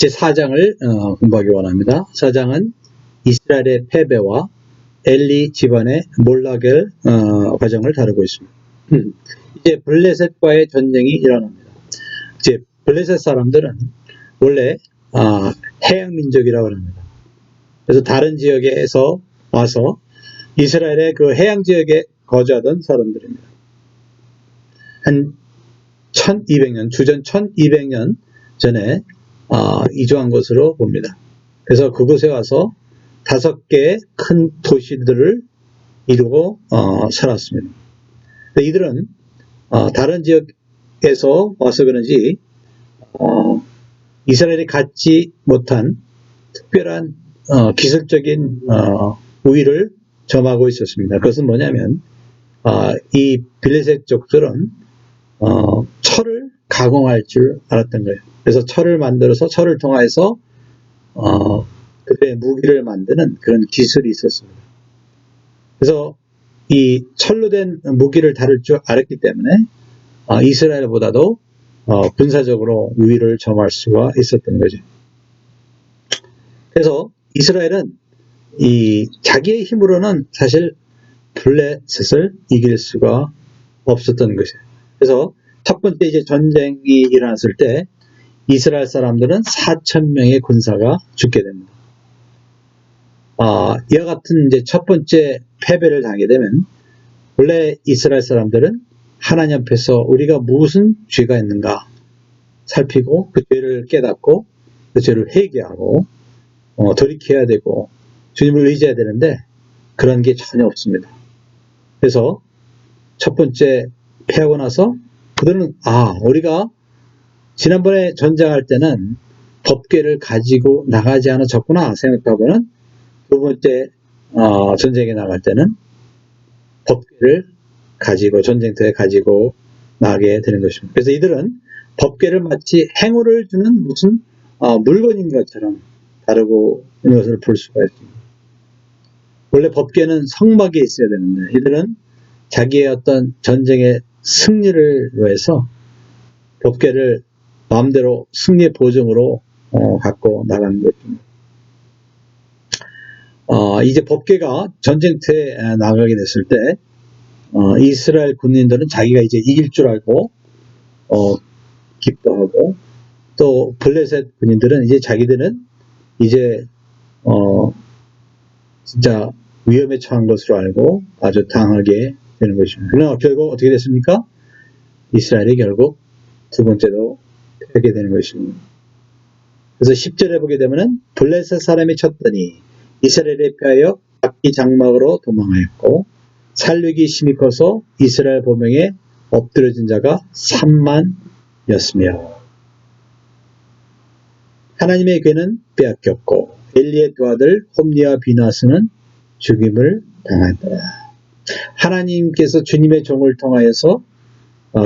제 4장을 공부하기 원합니다. 4장은 이스라엘의 패배와 엘리 집안의 몰락의 과정을 다루고 있습니다. 이제 블레셋과의 전쟁이 일어납니다. 이제 블레셋 사람들은 원래 해양 민족이라고 합니다. 그래서 다른 지역에서 와서 이스라엘의 그 해양 지역에 거주하던 사람들입니다. 한 1200년, 주전 1200년 전에 이주한 것으로 봅니다. 그래서 그곳에 와서 5개의 큰 도시들을 이루고 살았습니다. 이들은 다른 지역에서 와서 그런지 이스라엘이 갖지 못한 특별한 기술적인 우위를 점하고 있었습니다. 그것은 뭐냐면 이 블레셋족들은 철을 가공할 줄 알았던 거예요. 그래서 철을 만들어서 철을 통해서 그들의 무기를 만드는 그런 기술이 있었습니다. 그래서 이 철로 된 무기를 다룰 줄 알았기 때문에 이스라엘보다도 군사적으로 우위를 점할 수가 있었던 거죠. 그래서 이스라엘은 이 자기의 힘으로는 사실 블레셋을 이길 수가 없었던 것이에요. 그래서 첫 번째 이제 전쟁이 일어났을 때 이스라엘 사람들은 4,000명의 군사가 죽게 됩니다. 이와 같은 이제 첫 번째 패배를 당하게 되면 원래 이스라엘 사람들은 하나님 앞에서 우리가 무슨 죄가 있는가 살피고 그 죄를 깨닫고 그 죄를 회개하고 돌이켜야 되고 주님을 의지해야 되는데 그런 게 전혀 없습니다. 그래서 첫 번째 패하고 나서 그들은 우리가 지난번에 전쟁할 때는 법궤를 가지고 나가지 않았었구나 생각하고는 두 번째 전쟁에 나갈 때는 법궤를 가지고 전쟁터에 가지고 나가게 되는 것입니다. 그래서 이들은 법궤를 마치 행운을 주는 무슨 물건인 것처럼 다루고 있는 것을 볼 수가 있습니다. 원래 법궤는 성막에 있어야 되는데 이들은 자기의 어떤 전쟁의 승리를 위해서 법궤를 마음대로 승리의 보증으로 갖고 나가는 것입니다. 이제 법궤가 전쟁터에 나가게 됐을 때 이스라엘 군인들은 자기가 이제 이길 줄 알고 기뻐하고 또 블레셋 군인들은 이제 자기들은 이제 진짜 위험에 처한 것으로 알고 아주 당하게 되는 것입니다. 그러나 결국 어떻게 됐습니까? 이스라엘이 결국 두 번째로 패하게 되는 것입니다. 그래서 10절에 보게 되면은 블레셋 사람이 쳤더니 이스라엘에 패하여 각기 장막으로 도망하였고 살육이 심히 커서 이스라엘 보명에 엎드려진 자가 3만이었으며 하나님의 괴는 빼앗겼고 엘리의 두 아들 홈리와 비나스는 죽임을 당하였더라. 하나님께서 주님의 종을 통하여서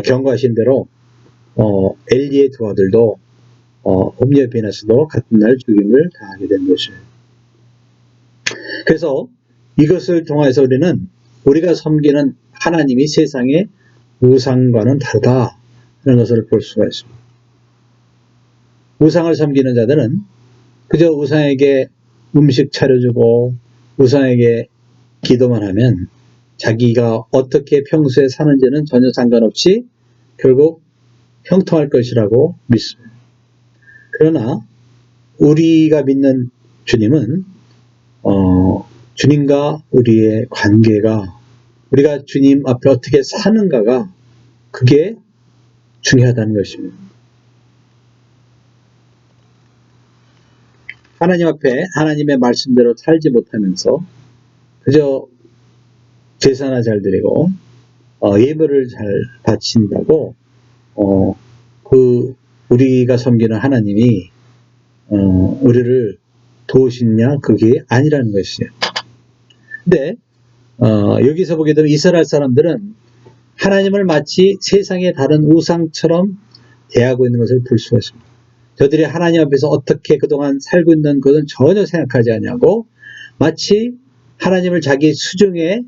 경고하신 대로 엘리의 두 아들도 홈리와 비나스도 같은 날 죽임을 당하게 된 것이에요. 그래서 이것을 통해서 우리가 섬기는 하나님이 세상의 우상과는 다르다는 것을 볼 수가 있습니다. 우상을 섬기는 자들은 그저 우상에게 음식 차려주고 우상에게 기도만 하면 자기가 어떻게 평소에 사는지는 전혀 상관없이 결국 형통할 것이라고 믿습니다. 그러나 우리가 믿는 주님은 주님과 우리의 관계가 우리가 주님 앞에 어떻게 사는가가 그게 중요하다는 것입니다. 하나님 앞에 하나님의 말씀대로 살지 못하면서 그저 제사나 잘 드리고 예물을 잘 바친다고 우리가 섬기는 하나님이 우리를 도우시느냐 그게 아니라는 것이에요. 근데 여기서 보게 되면 이스라엘 사람들은 하나님을 마치 세상의 다른 우상처럼 대하고 있는 것을 볼 수가 있습니다. 저들이 하나님 앞에서 어떻게 그동안 살고 있는 것은 전혀 생각하지 않냐고 마치 하나님을 자기 수중에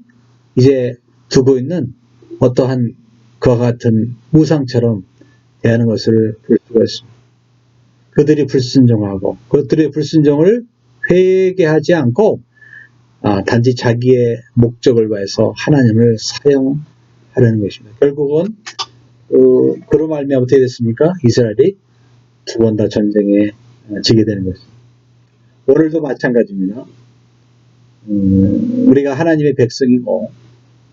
이제 두고 있는 어떠한 그와 같은 우상처럼 대하는 것을 볼 수가 있습니다. 그들이 불순종하고 그들의 불순종을 회개하지 않고 단지 자기의 목적을 위해서 하나님을 사용하려는 것입니다. 결국은 그로 말미암아 어떻게 됐습니까? 이스라엘이 두 번 다 전쟁에 지게 되는 것입니다. 오늘도 마찬가지입니다. 우리가 하나님의 백성이고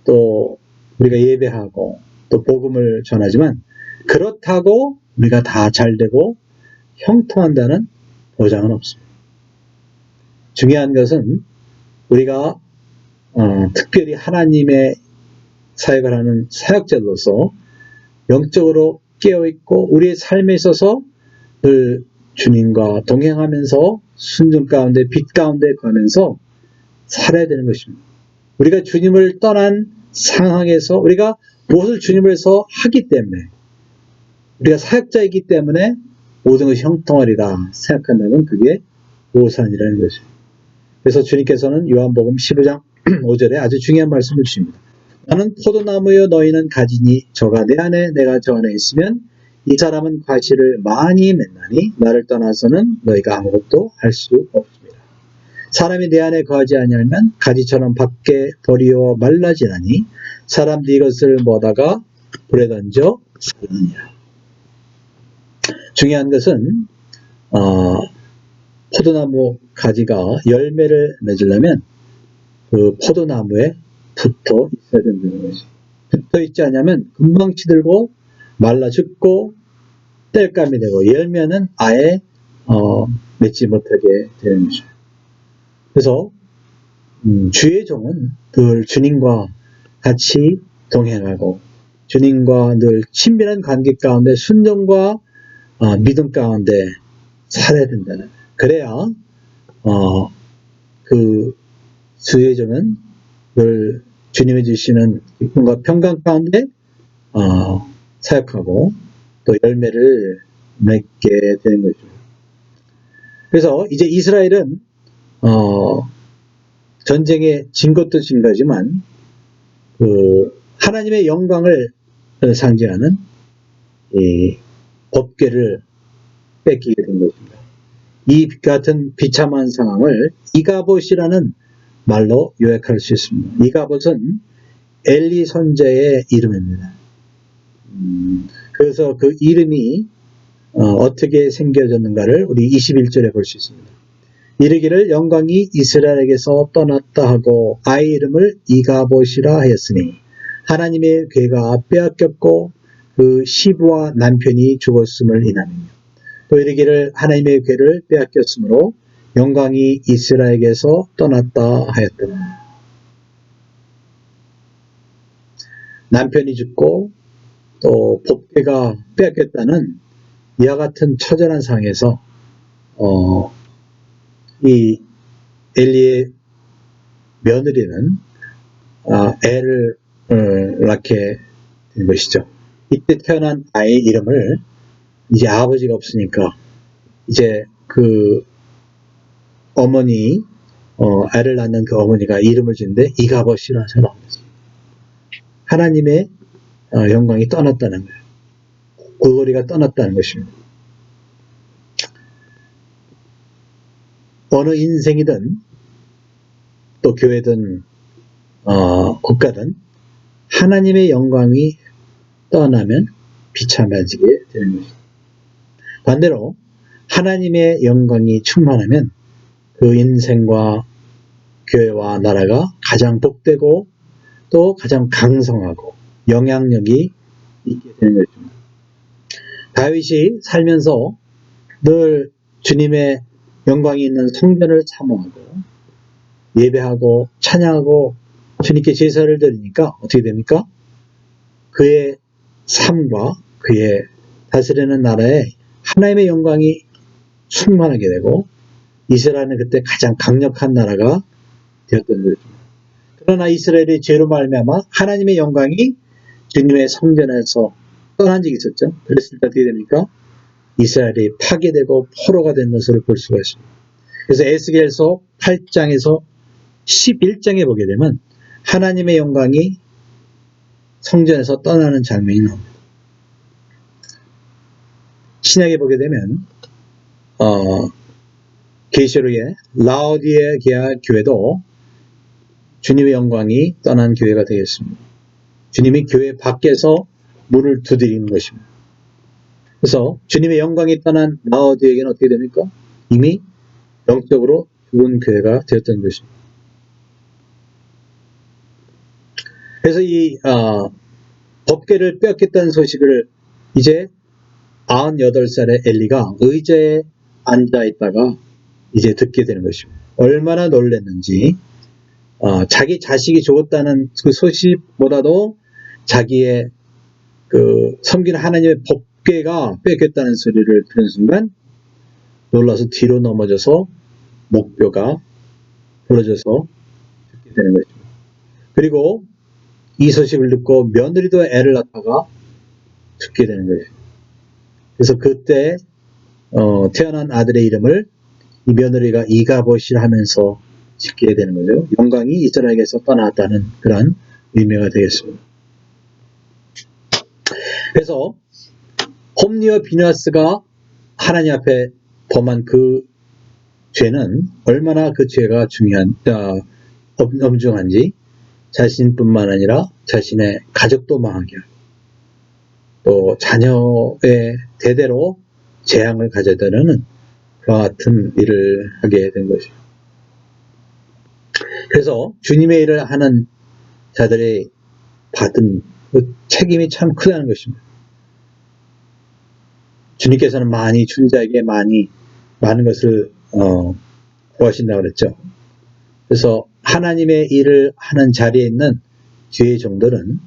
또 우리가 예배하고 또 복음을 전하지만 그렇다고 우리가 다 잘되고 형통한다는 보장은 없습니다. 중요한 것은 우리가 특별히 하나님의 사역을 하는 사역자로서 영적으로 깨어있고 우리의 삶에 있어서 늘 주님과 동행하면서 순종 가운데 빛 가운데 가면서 살아야 되는 것입니다. 우리가 주님을 떠난 상황에서 우리가 무엇을 주님을 위해서 하기 때문에 우리가 사역자이기 때문에 모든 것이 형통하리라 생각한다면 그게 오산이라는 것입니다. 그래서 주님께서는 요한복음 15장 5절에 아주 중요한 말씀을 주십니다. 나는 포도나무여 너희는 가지니 저가 내 안에 내가 저 안에 있으면 이 사람은 과실을 많이 맺나니 나를 떠나서는 너희가 아무것도 할 수 없습니다. 사람이 내 안에 거하지 아니하면 가지처럼 밖에 버리어 말라지나니 사람들이 이것을 모다가 불에 던져 살느니라. 중요한 것은 포도나무 가지가 열매를 맺으려면 그 포도나무에 붙어 있어야 된다는 것이. 붙어 있지 않으면 금방 시들고 말라 죽고 땔감이 되고 열매는 아예 맺지 못하게 되는 것이죠. 그래서 주의 종은 늘 주님과 같이 동행하고 주님과 늘 친밀한 관계 가운데 순종과 믿음 가운데 살아야 된다는 거예요. 그래야 그 주의 종은 늘 주님이 주시는 기쁨과 평강 가운데 사역하고 또 열매를 맺게 되는 거죠. 그래서 이제 이스라엘은 전쟁에 진 것도 진 거지만 하나님의 영광을 상징하는 이 법궤를 뺏기게 된 것입니다. 이 같은 비참한 상황을 이가봇이라는 말로 요약할 수 있습니다. 이가봇은 엘리 선지자의 이름입니다. 그래서 그 이름이 어떻게 생겨졌는가를 우리 21절에 볼 수 있습니다. 이르기를 영광이 이스라엘에게서 떠났다 하고 아이 이름을 이가봇이라 하였으니 하나님의 궤가 빼앗겼고 그 시부와 남편이 죽었음을 인하며 또 이르기를 하나님의 궤를 빼앗겼으므로 영광이 이스라엘에게서 떠났다 하였더라. 남편이 죽고 또 법궤가 빼앗겼다는 이와 같은 처절한 상황에서 이 엘리의 며느리는 애를 낳게 된 것이죠. 이때 태어난 아이의 이름을 이제 아버지가 없으니까 이제 그 어머니 애를 낳는 그 어머니가 이름을 짓는데 이가봇이라 생각합니다. 하나님의 영광이 떠났다는 거예요. 골고리가 떠났다는 것입니다. 어느 인생이든 또 교회든 국가든 하나님의 영광이 떠나면 비참해지게 되는 것입니다. 반대로 하나님의 영광이 충만하면 그 인생과 교회와 나라가 가장 복되고 또 가장 강성하고 영향력이 있게 되는 것입니다. 다윗이 살면서 늘 주님의 영광이 있는 성전을 사모하고 예배하고 찬양하고 주님께 제사를 드리니까 어떻게 됩니까? 그의 삶과 그의 다스리는 나라에 하나님의 영광이 충만하게 되고 이스라엘은 그때 가장 강력한 나라가 되었던 것입니다. 그러나 이스라엘의 죄로 말미암아 하나님의 영광이 주님의 성전에서 떠난 적이 있었죠. 그랬을 때 어떻게 됩니까? 이스라엘이 파괴되고 포로가 된 것을 볼 수가 있습니다. 그래서 에스겔서 8장에서 11장에 보게 되면 하나님의 영광이 성전에서 떠나는 장면이 나옵니다. 신약에 보게 되면 계시록의 라오디게아 교회도 주님의 영광이 떠난 교회가 되겠습니다. 주님이 교회 밖에서 문을 두드리는 것입니다. 그래서 주님의 영광이 떠난 라오디게아는 어떻게 됩니까? 이미 영적으로 죽은 교회가 되었던 것입니다. 그래서 이 법궤를 빼앗겼다는 소식을 이제 98살의 엘리가 의자에 앉아 있다가 이제 듣게 되는 것입니다. 얼마나 놀랐는지 자기 자식이 죽었다는 그 소식보다도 자기의 그 섬기는 하나님의 법궤가 뺏겼다는 소리를 들은 순간 놀라서 뒤로 넘어져서 목뼈가 부러져서 죽게 되는 것입니다. 그리고 이 소식을 듣고 며느리도 애를 낳다가 죽게 되는 거예요. 그래서 그때 태어난 아들의 이름을 이 며느리가 이가봇이라 하면서 짓게 되는 거죠. 영광이 이스라엘에게서 떠나왔다는 그런 의미가 되겠습니다. 그래서 홈리와 비나스가 하나님 앞에 범한 그 죄는 얼마나 그 죄가 엄중한지 자신뿐만 아니라 자신의 가족도 망하게 하고 또 자녀의 대대로 재앙을 가져다는 그와 같은 일을 하게 된 것이죠. 그래서 주님의 일을 하는 자들이 받은 그 책임이 참 크다는 것입니다. 주님께서는 많이 준자에게 많은 것을 구하신다고 그랬죠. 그래서 하나님의 일을 하는 자리에 있는 주의 종들은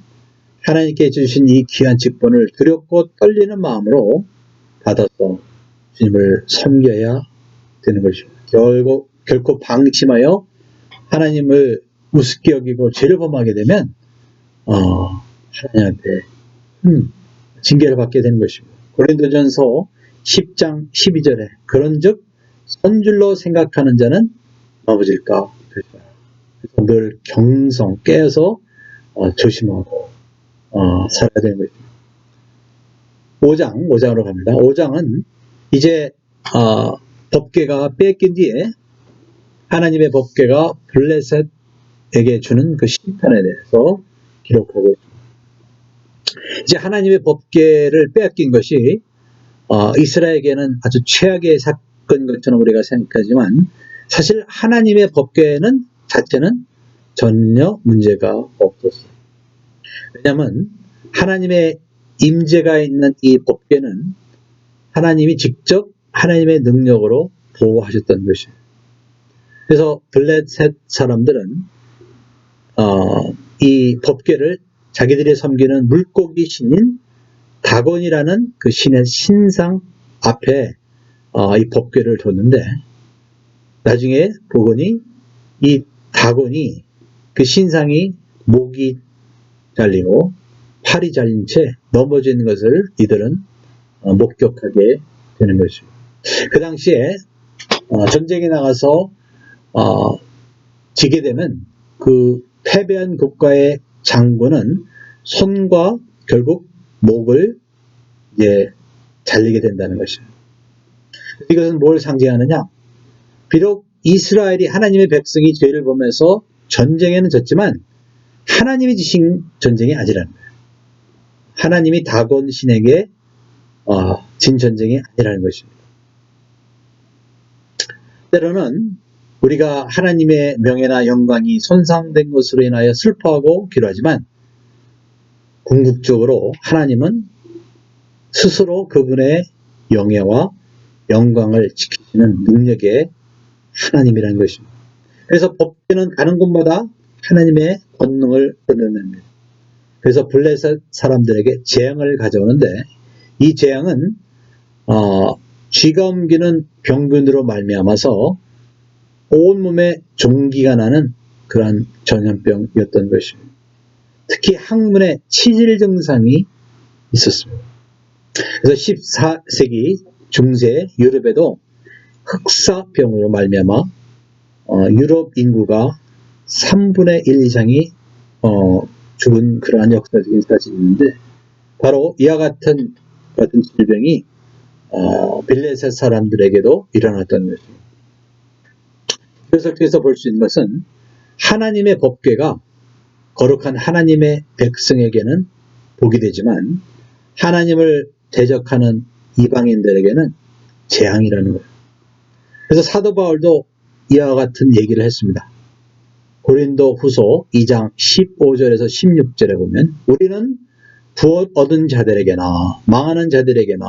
하나님께 주신 이 귀한 직분을 두렵고 떨리는 마음으로 받아서 주님을 섬겨야 되는 것입니다. 결코 방심하여 하나님을 우습게 여기고 죄를 범하게 되면 하나님한테 징계를 받게 되는 것입니다. 고린도전서 10장 12절에 그런즉 선줄로 생각하는 자는 넘어질까 되리라. 그래서 늘 경성 깨어서 조심하고 살아야 되는 것입니다. 5장으로 갑니다. 5장은 이제 법궤가 뺏긴 뒤에 하나님의 법궤가 블레셋에게 주는 그 심판에 대해서 기록하고 있습니다. 이제 하나님의 법궤를 빼앗긴 것이 이스라엘에게는 아주 최악의 사건인 것처럼 우리가 생각하지만 사실 하나님의 법궤는 자체는 전혀 문제가 없었어요. 왜냐하면 하나님의 임재가 있는 이 법궤는 하나님이 직접 하나님의 능력으로 보호하셨던 것이에요. 그래서 블레셋 사람들은 이 법궤를 자기들이 섬기는 물고기 신인 다곤이라는 그 신의 신상 앞에 이 법궤를 뒀는데 나중에 보니 이 다곤이 그 신상이 목이 잘리고 팔이 잘린 채 넘어져 있는 것을 이들은 목격하게 되는 것입니다. 그 당시에 전쟁에 나가서 지게 되면 그 패배한 국가의 장군은 손과 결국 목을 이제 잘리게 된다는 것입니다. 이것은 뭘 상징하느냐? 비록 이스라엘이 하나님의 백성이 죄를 범해서 전쟁에는 졌지만 하나님이 지신 전쟁이 아니라는 거예요. 하나님이 다곤 신에게 진 전쟁이 아니라는 것입니다. 때로는 우리가 하나님의 명예나 영광이 손상된 것으로 인하여 슬퍼하고 기도하지만 궁극적으로 하나님은 스스로 그분의 영예와 영광을 지키시는 능력의 하나님이라는 것입니다. 그래서 법궤는 가는 곳마다 하나님의 권능을 드러냅니다. 그래서 블레셋 사람들에게 재앙을 가져오는데 이 재앙은 쥐가 옮기는 병균으로 말미암아서 온몸에 종기가 나는 그러한 전염병이었던 것입니다. 특히 항문에 치질 증상이 있었습니다. 그래서 14세기 중세 유럽에도 흑사병으로 말미암아 유럽 인구가 3분의 1 이상이 죽은 그러한 역사적인 사실이 있는데 바로 이와 같은 질병이 블레셋 사람들에게도 일어났던 것입니다. 그래서 볼 수 있는 것은 하나님의 법궤가 거룩한 하나님의 백성에게는 복이 되지만 하나님을 대적하는 이방인들에게는 재앙이라는 거예요. 그래서 사도 바울도 이와 같은 얘기를 했습니다. 고린도 후서 2장 15절에서 16절에 보면 우리는 구원 얻은 자들에게나 망하는 자들에게나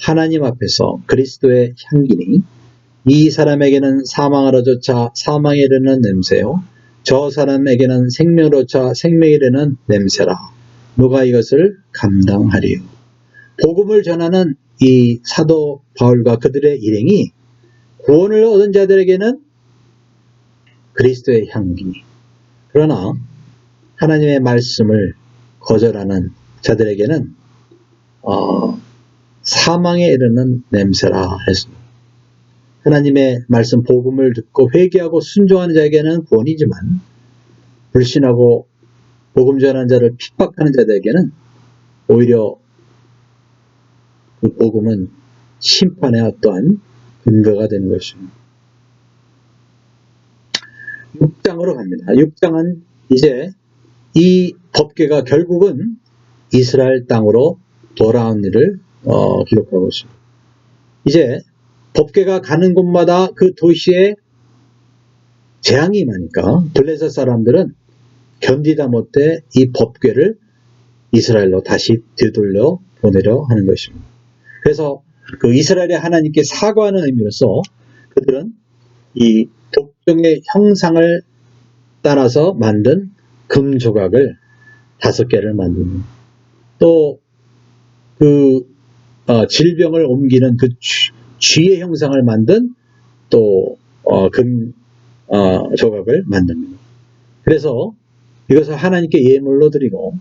하나님 앞에서 그리스도의 향기니 이 사람에게는 사망으로조차 사망에 이르는 냄새요 저 사람에게는 생명으로조차 생명에 이르는 냄새라. 누가 이것을 감당하리요. 복음을 전하는 이 사도 바울과 그들의 일행이 구원을 얻은 자들에게는 그리스도의 향기니 그러나 하나님의 말씀을 거절하는 자들에게는 사망에 이르는 냄새라 했습니다. 하나님의 말씀 복음을 듣고 회개하고 순종하는 자에게는 구원이지만 불신하고 복음 전하는 자를 핍박하는 자들에게는 오히려 그 복음은 심판의 어떠한 근거가 되는 것입니다. 6장으로 갑니다. 6장은 이제 이 법궤가 결국은 이스라엘 땅으로 돌아온 일을 기록하고 있습니다. 이제 법궤가 가는 곳마다 그 도시에 재앙이 임하니까 블레셋 사람들은 견디다 못해 이 법궤를 이스라엘로 다시 되돌려 보내려 하는 것입니다. 그래서 그 이스라엘의 하나님께 사과하는 의미로서 그들은 이 독종의 형상을 따라서 만든 금 조각을 5개를 만듭니다. 또 그 질병을 옮기는 그 쥐의 형상을 만든 또 금 조각을 만듭니다. 그래서 이것을 하나님께 예물로 드리고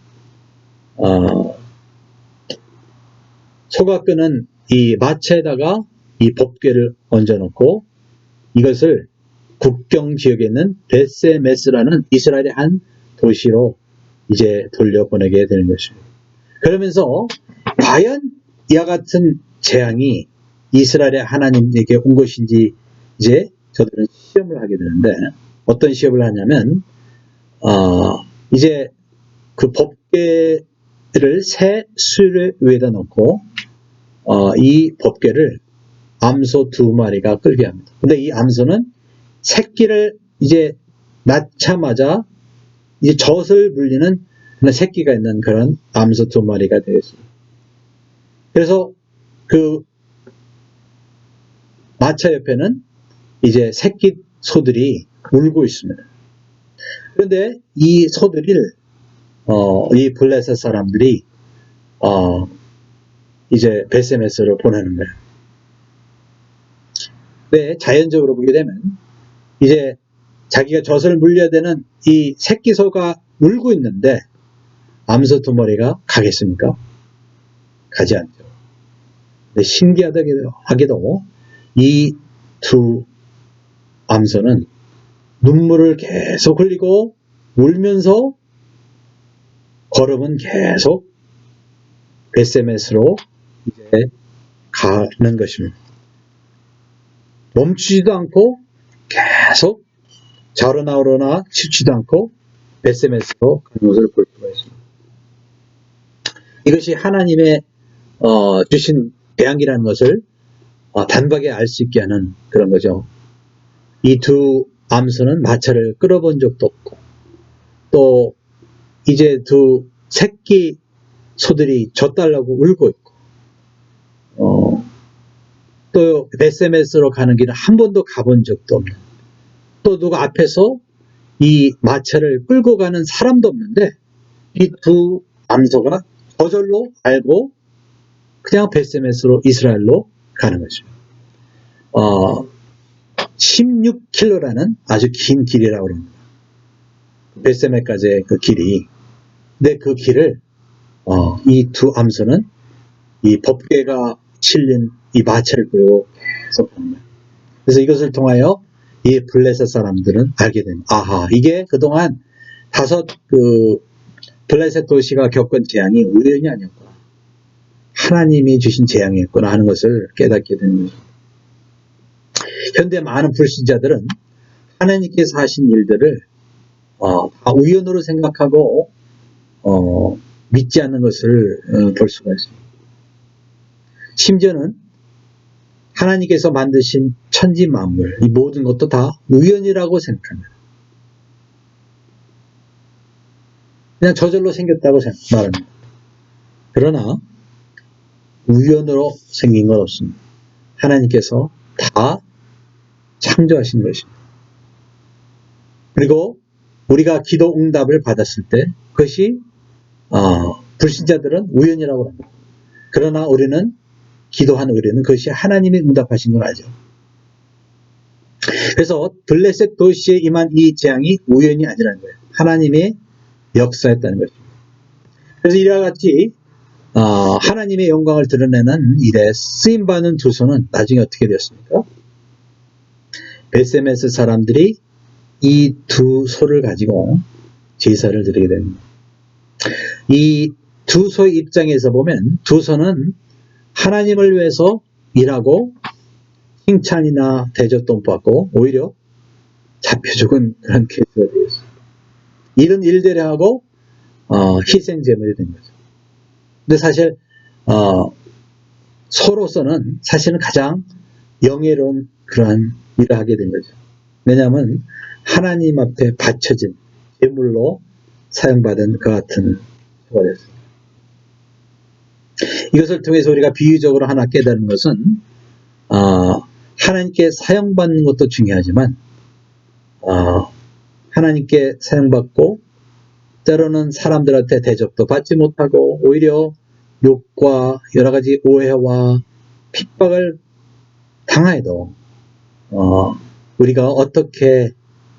소각근은 이 마차에다가 이 법궤를 얹어놓고 이것을 국경 지역에 있는 베세메스라는 이스라엘의 한 도시로 이제 돌려보내게 되는 것입니다. 그러면서 과연 이와 같은 재앙이 이스라엘의 하나님에게 온 것인지 이제 저들은 시험을 하게 되는데 어떤 시험을 하냐면 이제 그 법궤를 새 수레 위에다 놓고 이 법궤를 암소 2마리가 끌게 합니다. 근데 이 암소는 새끼를 이제 낳자마자 이제 젖을 물리는 새끼가 있는 그런 암소 2마리가 되었습니다. 그래서 그 마차 옆에는 이제 새끼 소들이 울고 있습니다. 그런데 이 소들을 이 블레셋 사람들이 이제 베세메스로 보내는 거예요. 왜 자연적으로 보게 되면 이제 자기가 젖을 물려야 되는 이 새끼 소가 울고 있는데 암소 2마리가 가겠습니까? 가지 않죠. 근데 신기하게도 이 2 암소는 눈물을 계속 흘리고 울면서 걸음은 계속 베세메스로 이제 가는 것입니다. 멈추지도 않고 계속 좌로나 우로나 치지도 않고 베세메스로 가는 것을 볼 수가 있습니다. 이것이 하나님의 주신 재앙이라는 것을 단박에 알 수 있게 하는 그런 거죠. 이 2 암소는 마차를 끌어본 적도 없고 또 이제 2 새끼 소들이 젖달라고 울고 있고 또 베세메스로 가는 길은 한 번도 가본 적도 없는 또 누가 앞에서 이 마차를 끌고 가는 사람도 없는데 이 2 암소가 저절로 알고 그냥 베세메스로 이스라엘로 가는 것입니다. 16km라는 아주 긴 길이라고 합니다. 베세메까지의 그 길이. 근데 그 길을 이 2 암소는 이 법궤가 실린 이 마차를 끌고 계속 가는 거예요. 그래서 이것을 통하여 이 블레셋 사람들은 알게 됩니다. 아하, 이게 그동안 5 블레셋 도시가 겪은 재앙이 우연이 아니었구나. 하나님이 주신 재앙이었구나 하는 것을 깨닫게 되는 거죠. 현대 많은 불신자들은 하나님께서 하신 일들을 다 우연으로 생각하고 믿지 않는 것을 볼 수가 있습니다. 심지어는 하나님께서 만드신 천지 만물, 이 모든 것도 다 우연이라고 생각합니다. 그냥 저절로 생겼다고 말합니다. 그러나 우연으로 생긴 건 없습니다. 하나님께서 다 창조하신 것입니다. 그리고 우리가 기도 응답을 받았을 때 그것이 불신자들은 우연이라고 합니다. 그러나 우리는 기도한 우리는 그것이 하나님이 응답하신 걸 알죠. 그래서 블레셋 도시에 임한 이 재앙이 우연이 아니라는 거예요. 하나님의 역사였다는 것입니다. 그래서 이와 같이 하나님의 영광을 드러내는 일에 쓰임받는 두 손은 나중에 어떻게 되었습니까? 벳세메스 사람들이 이 두 소를 가지고 제사를 드리게 됩니다. 이 두 소의 입장에서 보면 두 소는 하나님을 위해서 일하고 칭찬이나 대접도 못 받고 오히려 잡혀 죽은 그런 케이스가 되었습니다. 이런 일들을 하고 희생 제물이 된 거죠. 근데 사실 소로서는 사실은 가장 영예로운 그러한 일을 하게 된 거죠. 왜냐하면 하나님 앞에 바쳐진 제물로 사용받은 그 같은 소가 됐습니다. 이것을 통해서 우리가 비유적으로 하나 깨달은 것은 하나님께 사용받는 것도 중요하지만 하나님께 사용받고 때로는 사람들한테 대접도 받지 못하고 오히려 욕과 여러 가지 오해와 핍박을 당해도 우리가 어떻게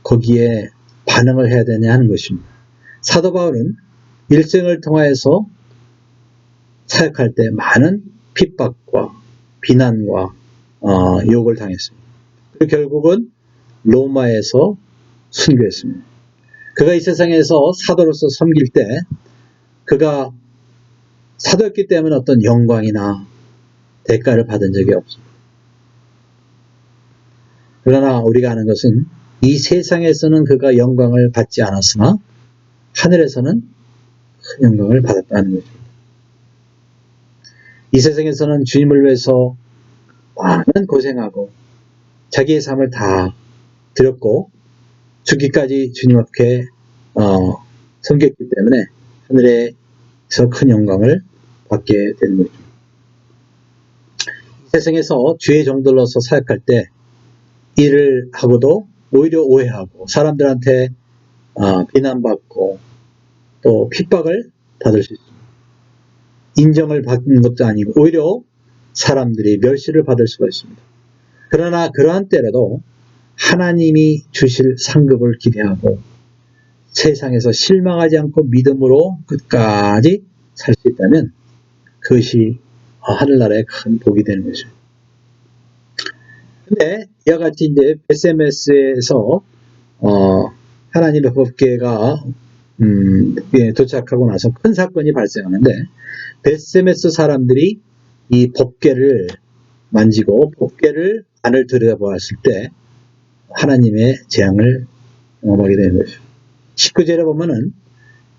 거기에 반응을 해야 되냐 하는 것입니다. 사도 바울은 일생을 통하여서 사역할 때 많은 핍박과 비난과 욕을 당했습니다. 그리고 결국은 로마에서 순교했습니다. 그가 이 세상에서 사도로서 섬길 때 그가 사도였기 때문에 어떤 영광이나 대가를 받은 적이 없습니다. 그러나 우리가 아는 것은 이 세상에서는 그가 영광을 받지 않았으나 하늘에서는 큰 영광을 받았다는 것입니다. 이 세상에서는 주님을 위해서 많은 고생하고 자기의 삶을 다 드렸고 죽기까지 주님 앞에 섬겼기 때문에 하늘에서 큰 영광을 받게 되는 거죠. 이 세상에서 주의 종들로서 사역할 때 일을 하고도 오히려 오해하고 사람들한테 비난받고 또 핍박을 받을 수 있습니다. 인정을 받는 것도 아니고 오히려 사람들이 멸시를 받을 수가 있습니다. 그러나 그러한 때라도 하나님이 주실 상급을 기대하고 세상에서 실망하지 않고 믿음으로 끝까지 살 수 있다면 그것이 하늘나라의 큰 복이 되는 것이죠. 근데 이와 같이 이제 벳세메스에서 하나님의 법궤가 도착하고 나서 큰 사건이 발생하는데 벳세메스 사람들이 이 법궤를 만지고 법궤를 안을 들여다보았을 때 하나님의 재앙을 경험하게 되는 것이죠. 19절에 보면은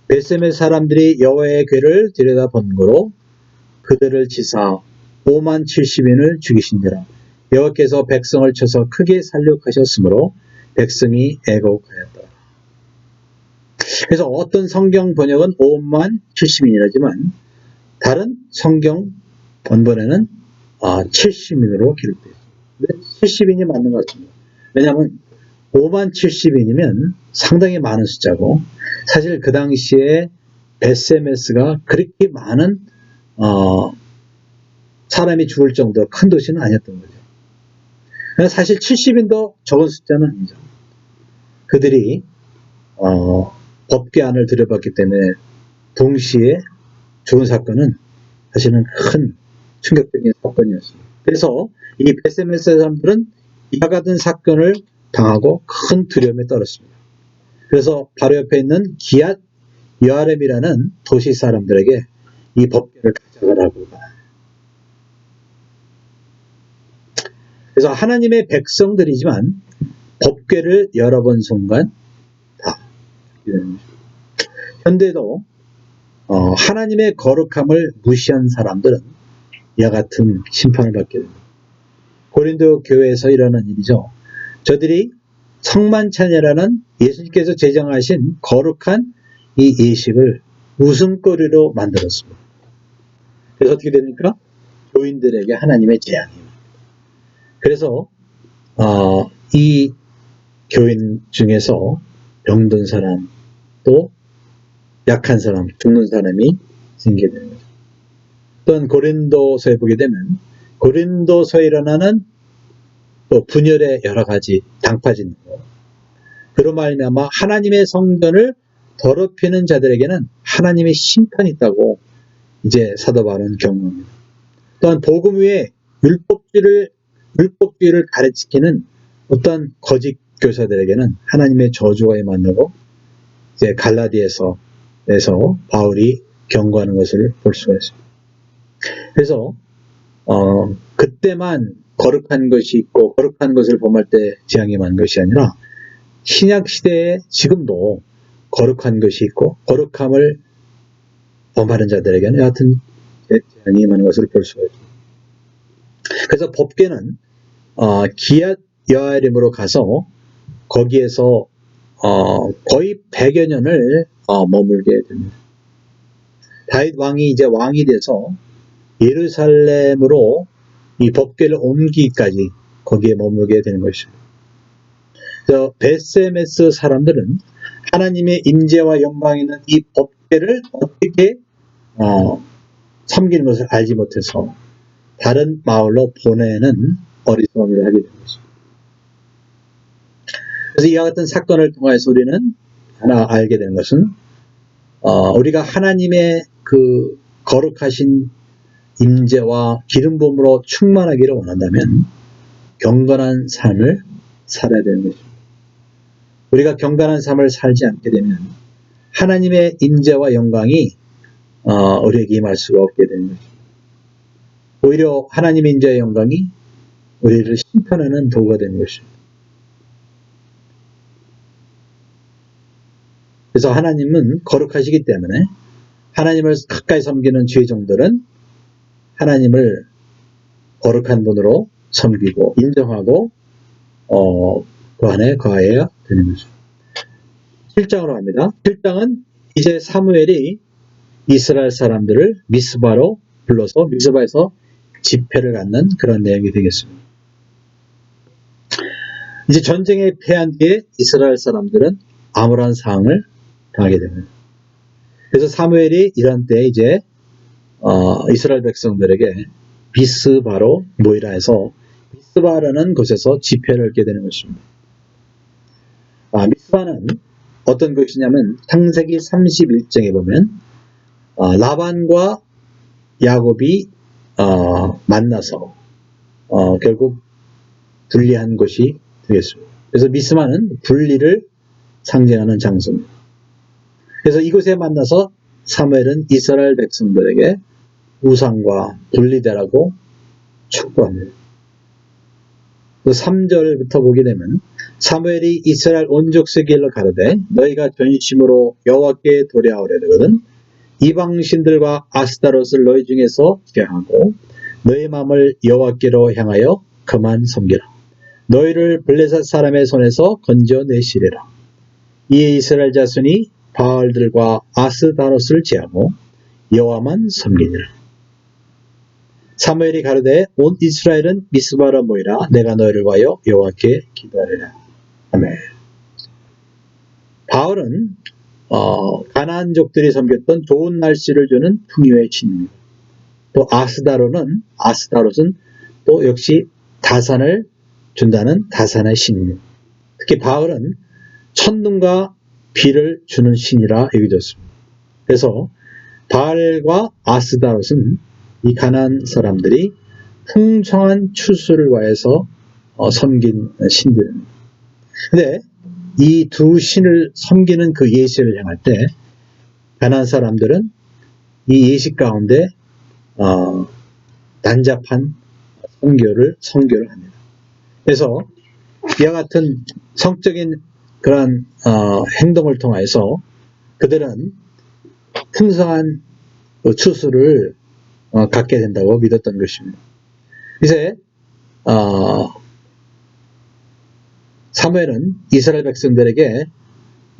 벳세메스 사람들이 여호와의 궤를 들여다본 거로 그들을 치사 5만 70인을 죽이신지라. 여호와께서 백성을 쳐서 크게 살육하셨으므로 백성이 애곡하였다. 그래서 어떤 성경 번역은 5만 70인이라지만 다른 성경 본번에는 70인으로 기록되어 있습니다. 70인이 맞는 것 같습니다. 왜냐하면 5만 70인이면 상당히 많은 숫자고 사실 그 당시에 벳세메스가 그렇게 많은 사람이 죽을 정도로 큰 도시는 아니었던 거죠. 사실 70인도 적은 숫자는 아니죠. 그들이 법궤 안을 들여봤기 때문에 동시에 죽은 사건은 사실은 큰 충격적인 사건이었습니다. 그래서 이 벳세메스 사람들은 이와 같은 사건을 당하고 큰 두려움에 떨었습니다. 그래서 바로 옆에 있는 기앗 여아렘이라는 도시 사람들에게 이 법궤를 가져가라고 그래서 하나님의 백성들이지만 법궤를 열어본 순간 다 현대도 하나님의 거룩함을 무시한 사람들은 이와 같은 심판을 받게 됩니다. 고린도 교회에서 일어난 일이죠. 저들이 성만찬이라는 예수님께서 제정하신 거룩한 이 예식을 웃음거리로 만들었습니다. 그래서 어떻게 됩니까? 교인들에게 하나님의 재앙입니다. 그래서 이 교인 중에서 병든 사람, 또 약한 사람, 죽는 사람이 생기게 됩니다. 또한 고린도서에 보게 되면 고린도서에 일어나는 또 분열의 여러 가지 당파진 것, 그로 말미암아 하나님의 성전을 더럽히는 자들에게는 하나님의 심판이 있다고 이제 사도 바울은 경고합니다. 또한 복음 위에 율법주의를 가르치는 어떤 거짓 교사들에게는 하나님의 저주가 임한다고 이제 갈라디아서에서 바울이 경고하는 것을 볼 수가 있습니다. 그래서 그때만 거룩한 것이 있고 거룩한 것을 범할 때 재앙이 임한 것이 아니라 신약 시대에 지금도 거룩한 것이 있고 거룩함을 범하는 자들에게는 여하튼 재앙이 임하는 것을 볼 수가 있습니다. 그래서 법궤는 기얏 여아림으로 가서 거기에서 거의 100여 년을 머물게 됩니다. 다윗 왕이 이제 왕이 돼서 예루살렘으로 이 법궤를 옮기기까지 거기에 머물게 되는 것입니다. 그래서 베세메스 사람들은 하나님의 임재와 영광이 있는 이 법궤를 어떻게 섬기는 것을 알지 못해서 다른 마을로 보내는 어리석은 일을 하게 된 것입니다. 그래서 이와 같은 사건을 통해서 우리는 하나 알게 되는 것은 우리가 하나님의 그 거룩하신 임재와 기름 부음으로 충만하기를 원한다면 경건한 삶을 살아야 되는 것입니다. 우리가 경건한 삶을 살지 않게 되면 하나님의 임재와 영광이 우리에게 임할 수가 없게 되는 것입니다. 오히려 하나님의 임재와 영광이 우리를 심판하는 도구가 되는 것입니다. 그래서 하나님은 거룩하시기 때문에 하나님을 가까이 섬기는 죄종들은 하나님을 거룩한 분으로 섬기고 인정하고 그 안에 거해야 되는 것입니다. 7장으로 갑니다. 7장은 이제 사무엘이 이스라엘 사람들을 미스바로 불러서 미스바에서 집회를 갖는 그런 내용이 되겠습니다. 이제 전쟁에 패한 뒤에 이스라엘 사람들은 암울한 상황을 당하게 됩니다. 그래서 사무엘이 이런 때에 이제 이스라엘 백성들에게 미스바로 모이라 해서 미스바라는 곳에서 집회를 하게 되는 것입니다. 미스바는 어떤 것이냐면 창세기 31장에 보면 라반과 야곱이 만나서 결국 분리한 곳이 되겠습니다. 그래서 미스바는 분리를 상징하는 장소입니다. 그래서 이곳에 만나서 사무엘은 이스라엘 백성들에게 우상과 분리되라고 촉구합니다. 또 3절부터 보게 되면 사무엘이 이스라엘 온 족속의 일러 가르되 너희가 전심으로 여호와께 도래하오려 되거든 이방신들과 아스타롯을 너희 중에서 제하고 너희 마음을 여호와께로 향하여 그만 섬기라. 너희를 블레셋 사람의 손에서 건져내시리라. 이에 이스라엘 자손이 바알들과 아스타롯을 제하고 여호와만 섬기니라. 사무엘이 가르되 온 이스라엘은 미스바로 모이라. 내가 너희를 위하여 여호와께 기도하리라. 아멘. 바울은 가나안족들이 섬겼던 좋은 날씨를 주는 풍요의 신입니다. 또 아스타롯은 또 역시 다산을 준다는 다산의 신입니다. 특히 바울은 천둥과 비를 주는 신이라 여겨졌습니다. 그래서 바알과 아스타롯은 이 가나안 사람들이 풍성한 추수를 위해서 섬긴 신들입니다. 근데 이 두 신을 섬기는 그 예식을 향할 때 가나안 사람들은 이 예식 가운데 난잡한 성교를 합니다. 그래서 이와 같은 성적인 그런 행동을 통해서 그들은 풍성한 추수를 갖게 된다고 믿었던 것입니다. 이제 사무엘은 이스라엘 백성들에게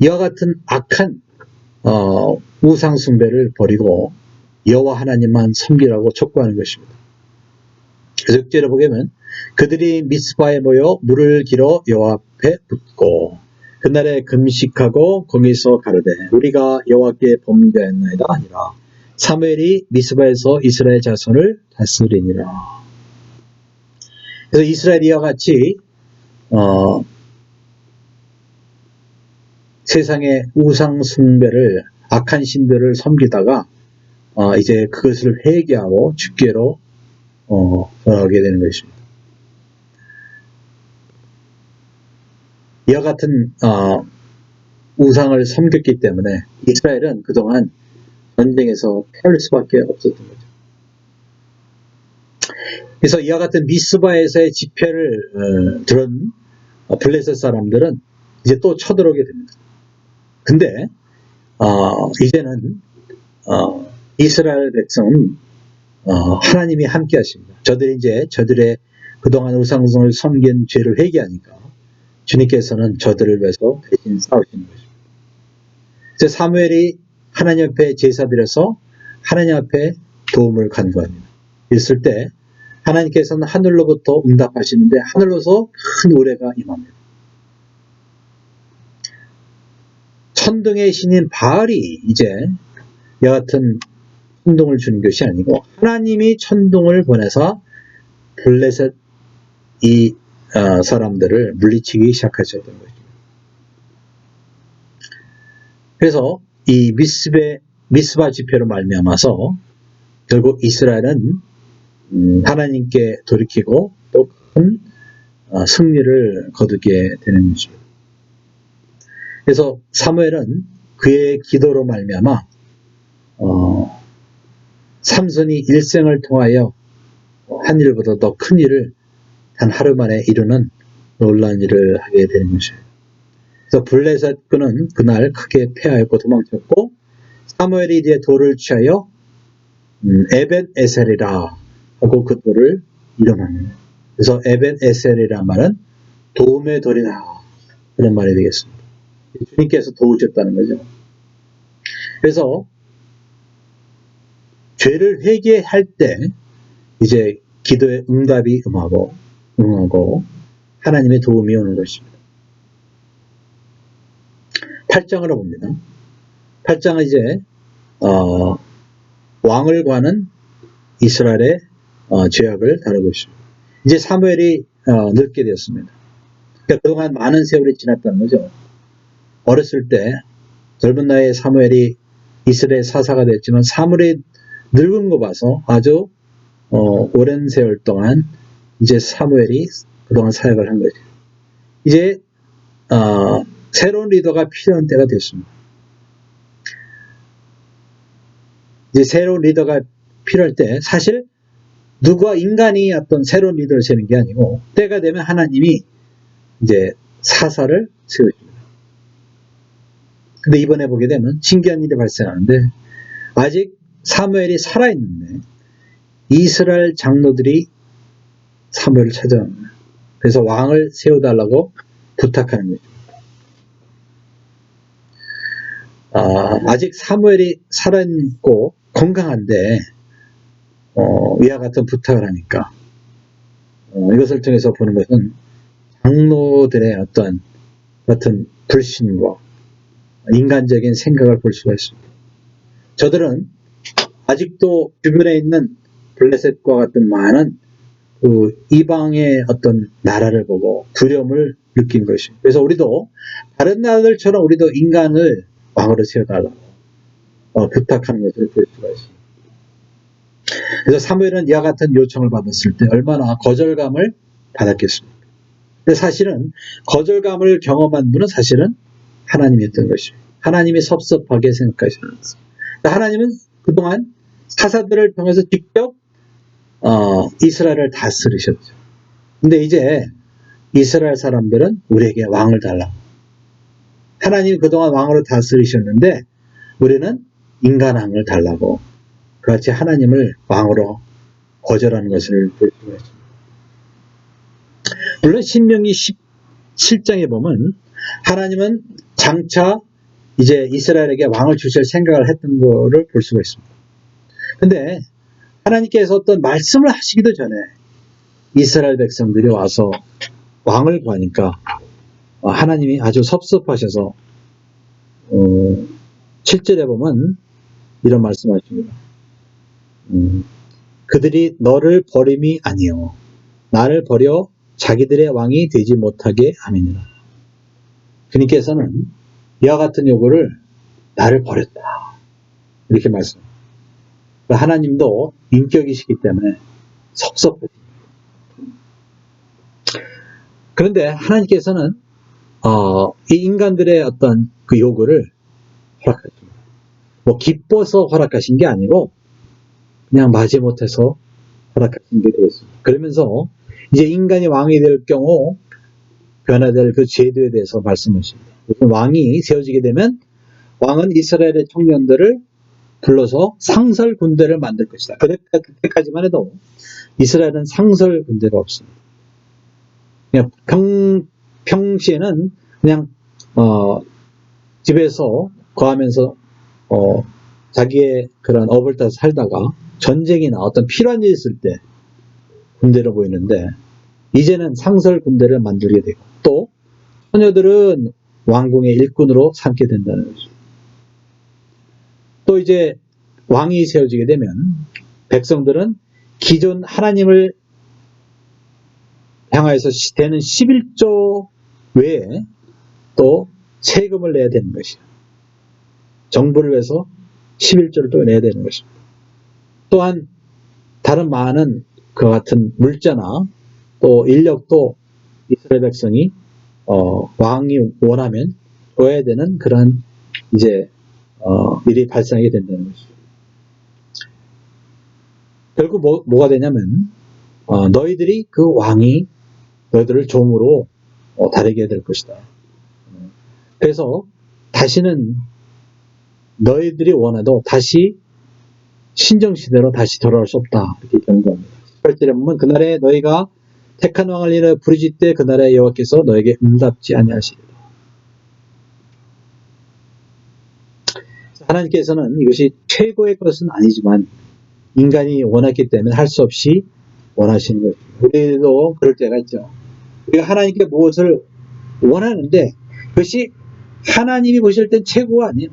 이와 같은 악한 우상 숭배를 버리고 여호와 하나님만 섬기라고 촉구하는 것입니다. 그래서 6절에 보면 그들이 미스바에 모여 물을 길어 여호와 앞에 붓고 그날에 금식하고 거기서 가로되 우리가 여호와께 범죄하였나이다 아니라 사무엘이 미스바에서 이스라엘 자손을 다스리니라. 그래서 이스라엘이 이와 같이 세상의 우상 숭배를 악한 신들을 섬기다가 이제 그것을 회개하고 주께로 돌아오게 되는 것입니다. 이와 같은 우상을 섬겼기 때문에 이스라엘은 그동안 전쟁에서 패할 수밖에 없었던 거죠. 그래서 이와 같은 미스바에서의 집회를 들은 블레셋 사람들은 이제 또 쳐들어오게 됩니다. 근데 이제는 이스라엘 백성은 하나님이 함께 하십니다. 저들이 이제 저들의 그동안 우상을 섬긴 죄를 회개하니까 주님께서는 저들을 위해서 대신 싸우시는 것입니다. 그래서 사무엘이 하나님 앞에 제사 드려서 하나님 앞에 도움을 간구합니다. 있을 때 하나님께서는 하늘로부터 응답하시는데 하늘로서 큰 우레가 임합니다. 천둥의 신인 바알이 이제 여하튼 천둥을 주는 것이 아니고 하나님이 천둥을 보내서 블레셋 이 사람들을 물리치기 시작하셨던 것입니다. 그래서 이 미스바 집회로 말미암아서 결국 이스라엘은 하나님께 돌이키고 또 큰 승리를 거두게 되는 것입니다. 그래서 사무엘은 그의 기도로 말미암아 삼손이 일생을 통하여 한 일보다 더 큰 일을 단 하루 만에 이루는 놀라운 일을 하게 되는 것입니다. 그래서 블레셋군은 그날 크게 패하였고 도망쳤고 사무엘이 이제 돌을 취하여 에벤 에셀이라 하고 그 돌을 이름합니다. 그래서 에벤 에셀이란 말은 도움의 돌이다 그런 말이 되겠습니다. 주님께서 도우셨다는 거죠. 그래서 죄를 회개할 때 이제 기도의 응답이 응하고 하나님의 도움이 오는 것입니다. 8장으로 봅니다. 8장은 이제 왕을 관한 이스라엘의 죄악을 다루고 있습니다. 이제 사무엘이 늙게 되었습니다. 그러니까 그동안 많은 세월이 지났다는 거죠. 어렸을 때 젊은 나이에 사무엘이 이스라엘 사사가 됐지만 사무엘이 늙은 거 봐서 아주 오랜 세월 동안 이제 사무엘이 그동안 사역을 한 거죠. 이제 새로운 리더가 필요한 때가 됐습니다. 이제 새로운 리더가 필요할 때 사실 누가 인간이 어떤 새로운 리더를 세는 게 아니고 때가 되면 하나님이 이제 사사를 세우십니다. 근데 이번에 보게 되면 신기한 일이 발생하는데 아직 사무엘이 살아있는데 이스라엘 장로들이 사무엘을 찾아옵니다. 그래서 왕을 세워달라고 부탁하는 거죠. 아직 사무엘이 살아있고 건강한데 이와 같은 부탁을 하니까 이것을 통해서 보는 것은 장로들의 어떤 같은 불신과 인간적인 생각을 볼 수가 있습니다. 저들은 아직도 주변에 있는 블레셋과 같은 많은 그 이방의 어떤 나라를 보고 두려움을 느낀 것입니다. 그래서 우리도 다른 나라들처럼 우리도 인간을 왕으로 세워달라고 부탁하는 것을 볼 수가 있습니다. 그래서 사무엘은 이와 같은 요청을 받았을 때 얼마나 거절감을 받았겠습니까? 근데 사실은 거절감을 경험한 분은 사실은 하나님이었던 것입니다. 하나님이 섭섭하게 생각하셨습니다. 하나님은 그동안 사사들을 통해서 직접 이스라엘을 다스리셨죠. 근데 이제 이스라엘 사람들은 우리에게 왕을 달라. 하나님이 그동안 왕으로 다스리셨는데 우리는 인간왕을 달라고 그같이 하나님을 왕으로 거절하는 것을 볼 수가 있습니다. 물론 신명기 17장에 보면 하나님은 장차 이제 이스라엘에게 왕을 주실 생각을 했던 것을 볼 수가 있습니다. 근데 하나님께서 어떤 말씀을 하시기도 전에 이스라엘 백성들이 와서 왕을 구하니까 하나님이 아주 섭섭하셔서 7절에 보면 이런 말씀하십니다. 그들이 너를 버림이 아니요 나를 버려 자기들의 왕이 되지 못하게 함이니라. 주님께서는 이와 같은 요구를 나를 버렸다 이렇게 말씀합니다. 하나님도 인격이시기 때문에 섭섭해요. 그런데 하나님께서는 이 인간들의 어떤 그 요구를 허락하십니다. 뭐 기뻐서 허락하신 게 아니고 그냥 마지못해서 허락하신 게 되겠습니다. 그러면서 이제 인간이 왕이 될 경우 변화될 그 제도에 대해서 말씀하십니다. 왕이 세워지게 되면 왕은 이스라엘의 청년들을 불러서 상설 군대를 만들 것이다. 그때까지만 해도 이스라엘은 상설 군대가 없습니다. 그냥 평시에는 그냥 집에서 거하면서 자기의 그런 업을 따서 살다가 전쟁이나 어떤 필요한 일이 있을 때 군대로 보이는데 이제는 상설 군대를 만들게 되고 또 처녀들은 왕궁의 일꾼으로 삼게 된다는 것입니다. 또 이제 왕이 세워지게 되면 백성들은 기존 하나님을 향하여서 되는 11조 외에 또 세금을 내야 되는 것이에요. 정부를 위해서 11조를 또 내야 되는 것입니다. 또한 다른 많은 그와 같은 물자나 또 인력도 이스라엘 백성이 왕이 원하면 줘야 되는 그런 이제 일이 발생하게 된다는 것이죠. 결국 뭐가 되냐면 너희들이 그 왕이 너희들을 종으로 다르게 될 것이다. 그래서 다시는 너희들이 원해도 다시 신정시대로 다시 돌아올 수 없다. 이렇게 경고합니다. 18절에 보면 그날에 너희가 택한 왕을 인하여 부르짖되 그날에 여호와께서 너에게 응답지 아니하시리라. 하나님께서는 이것이 최고의 것은 아니지만 인간이 원했기 때문에 할 수 없이 원하시는 것입니다. 우리도 그럴 때가 있죠. 우리가 하나님께 무엇을 원하는데 그것이 하나님이 보실 땐 최고가 아니에요.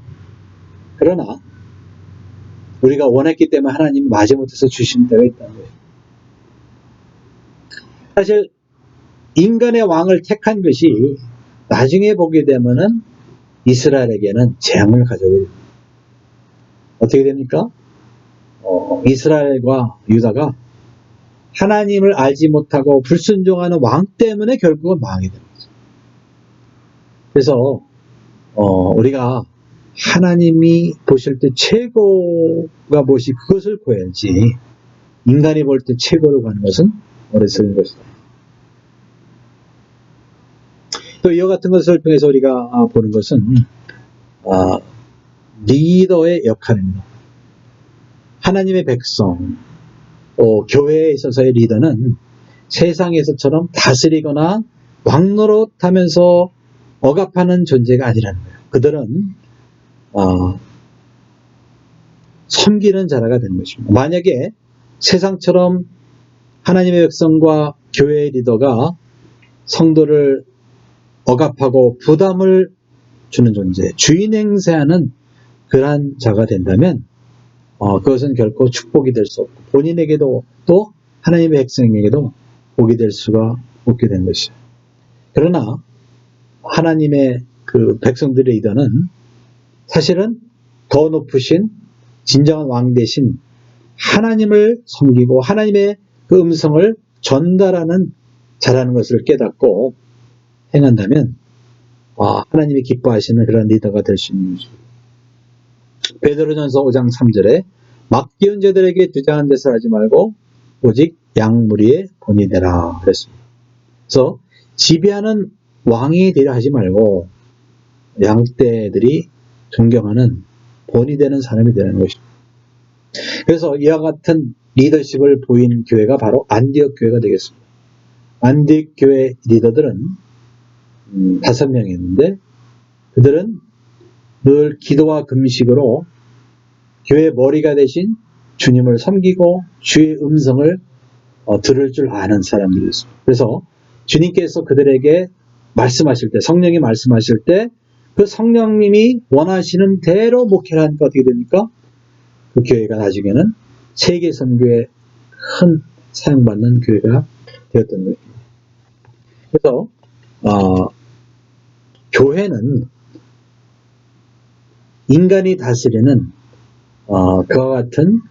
그러나 우리가 원했기 때문에 하나님이 마지못해서 주신 때가 있다는 거예요. 사실 인간의 왕을 택한 것이 나중에 보게 되면은 이스라엘에게는 재앙을 가져오게 됩니다. 어떻게 됩니까? 이스라엘과 유다가 하나님을 알지 못하고 불순종하는 왕 때문에 결국은 망하게 됩니다. 그래서 우리가 하나님이 보실 때 최고가 무엇이 그것을 구해야지 인간이 볼 때 최고로 가는 것은 어리석은 것이다. 또 이와 같은 것을 통해서 우리가 보는 것은 리더의 역할입니다. 하나님의 백성, 교회에 있어서의 리더는 세상에서처럼 다스리거나 왕노릇하면서 억압하는 존재가 아니라는 거예요. 그들은 섬기는 자라가 되는 것입니다. 만약에 세상처럼 하나님의 백성과 교회의 리더가 성도를 억압하고 부담을 주는 존재, 주인 행세하는 그러한 자가 된다면 그것은 결코 축복이 될 수 없고 본인에게도 또 하나님의 백성에게도 복이 될 수가 없게 된 것이에요. 그러나 하나님의 그 백성들의 리더는 사실은 더 높으신 진정한 왕 대신 하나님을 섬기고 하나님의 그 음성을 전달하는 자라는 것을 깨닫고 행한다면 하나님이 기뻐하시는 그런 리더가 될 수 있는 것입니다. 베드로전서 5장 3절에 막기운 자들에게 주장한 짓을 하지 말고 오직 양무리의 본이 되라 그랬습니다. 그래서 지배하는 왕이 되려 하지 말고 양떼들이 존경하는 본이 되는 사람이 되는 것입니다. 그래서 이와 같은 리더십을 보인 교회가 바로 안디옥 교회가 되겠습니다. 안디옥 교회 리더들은 5명이었는데 그들은 늘 기도와 금식으로 교회 머리가 되신 주님을 섬기고 주의 음성을 들을 줄 아는 사람들이었습니다. 그래서 주님께서 그들에게 말씀하실 때, 성령이 말씀하실 때 그 성령님이 원하시는 대로 목회를 하니까 어떻게 됩니까? 그 교회가 나중에는 세계 선교에 큰 사용받는 교회가 되었던 거예요. 그래서 교회는 인간이 다스리는 그와 같은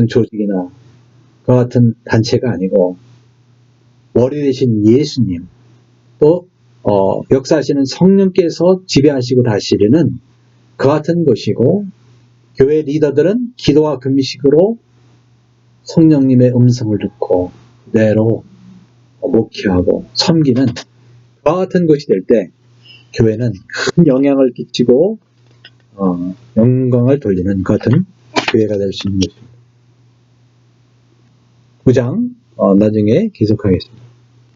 조직이나 그와 같은 단체가 아니고 머리 되신 예수님 또 역사하시는 성령께서 지배하시고 다스리는 그 같은 것이고 교회 리더들은 기도와 금식으로 성령님의 음성을 듣고 그대로 목회하고 섬기는 그와 같은 것이 될 때 교회는 큰 영향을 끼치고 영광을 돌리는 그 같은 교회가 될 수 있는 것입니다. 9장 나중에 계속하겠습니다.